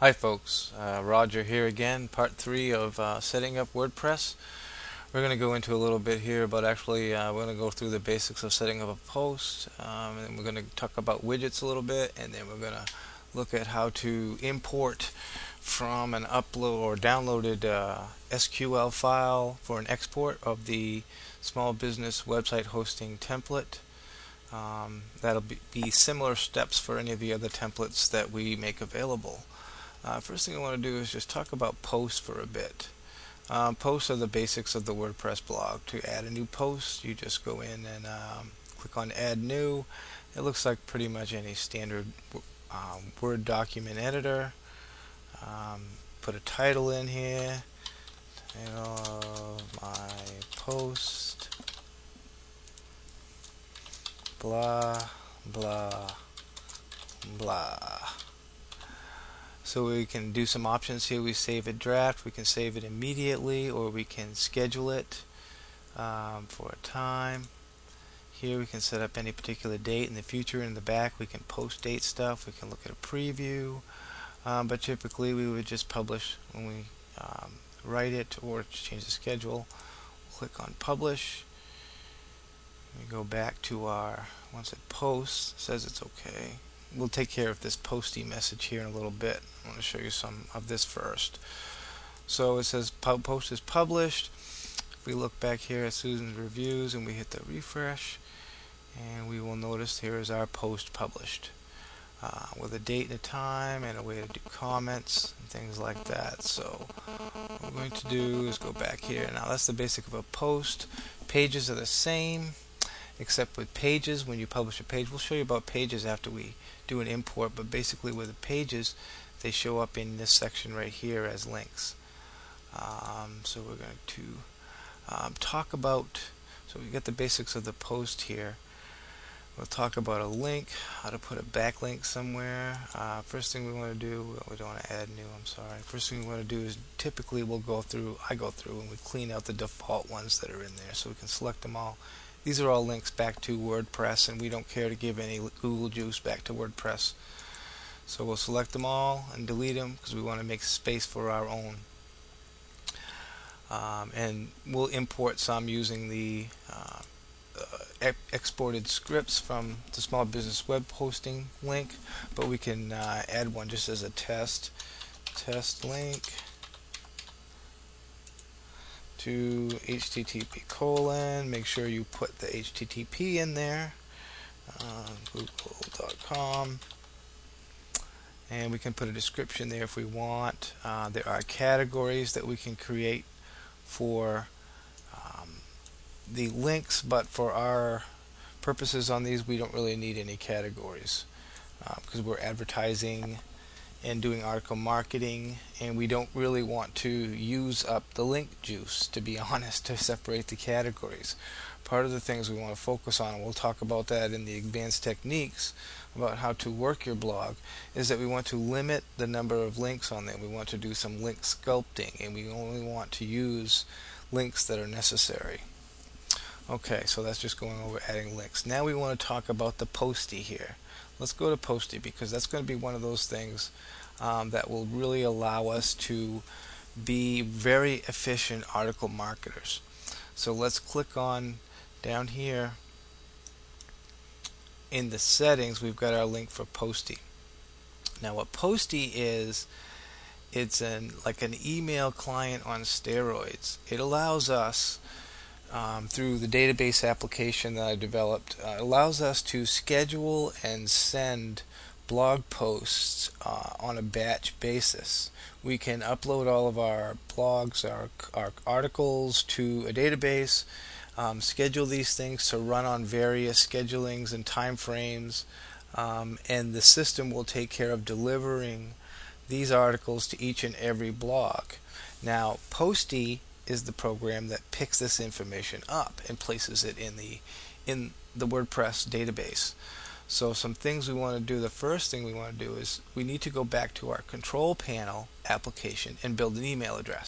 Hi folks, Roger here again, part 3 of setting up WordPress. We're going to go into a little bit here, but actually we're going to go through the basics of setting up a post, and we're going to talk about widgets a little bit, and then we're going to look at how to import from an upload or downloaded SQL file for an export of the small business website hosting template. That'll be similar steps for any of the other templates that we make available. First thing I want to do is just talk about posts for a bit. Posts are the basics of the WordPress blog. To add a new post, you just go in and click on Add New. It looks like pretty much any standard Word document editor. Put a title in here. Title of my post. Blah, blah, blah. So we can do some options here. We save a draft, we can save it immediately, or we can schedule it for a time. Here we can set up any particular date in the future. In the back we can post date stuff, we can look at a preview, but typically we would just publish when we write it, or change the schedule. Click on publish. We go back to our, once it posts, it says it's okay. We'll take care of this posty message here in a little bit. I want to show you some of this first. So it says post is published. If we look back here at Susan's reviews and we hit the refresh, and we will notice here is our post published with a date and a time and a way to do comments and things like that. So what we're going to do is go back here. Now that's the basic of a post. Pages are the same, except with pages, when you publish a page, we'll show you about pages after we do an import, but basically with the pages, they show up in this section right here as links. So we're going to talk about, so we got the basics of the post here. We'll talk about a link, how to put a backlink somewhere. First thing we want to do, we don't want to add new, I'm sorry. First thing we want to do is typically I go through and we clean out the default ones that are in there so we can select them all. These are all links back to WordPress, and we don't care to give any Google juice back to WordPress. So we'll select them all and delete them because we want to make space for our own. And we'll import some using the exported scripts from the small business web hosting link, but we can add one just as a test link to http:/. Make sure you put the http in there, google.com, and we can put a description there if we want. There are categories that we can create for the links, but for our purposes on these we don't really need any categories because we're advertising and doing article marketing, and we don't really want to use up the link juice, to be honest, to separate the categories. Part of the things we want to focus on, and we'll talk about that in the advanced techniques about how to work your blog, is that we want to limit the number of links on there. We want to do some link sculpting, and we only want to use links that are necessary. Okay, so that's just going over adding links. Now we want to talk about the posty here. Let's go to posty because that's going to be one of those things that will really allow us to be very efficient article marketers. So let's click on down here in the settings. We've got our link for posty. Now what posty is, it's like an email client on steroids. It allows us through the database application that I developed, allows us to schedule and send blog posts on a batch basis. We can upload all of our blogs, our articles to a database, schedule these things to run on various schedulings and time frames, and the system will take care of delivering these articles to each and every blog. Now posty is the program that picks this information up and places it in the WordPress database. So some things we want to do, the first thing we want to do is we need to go back to our control panel application and build an email address.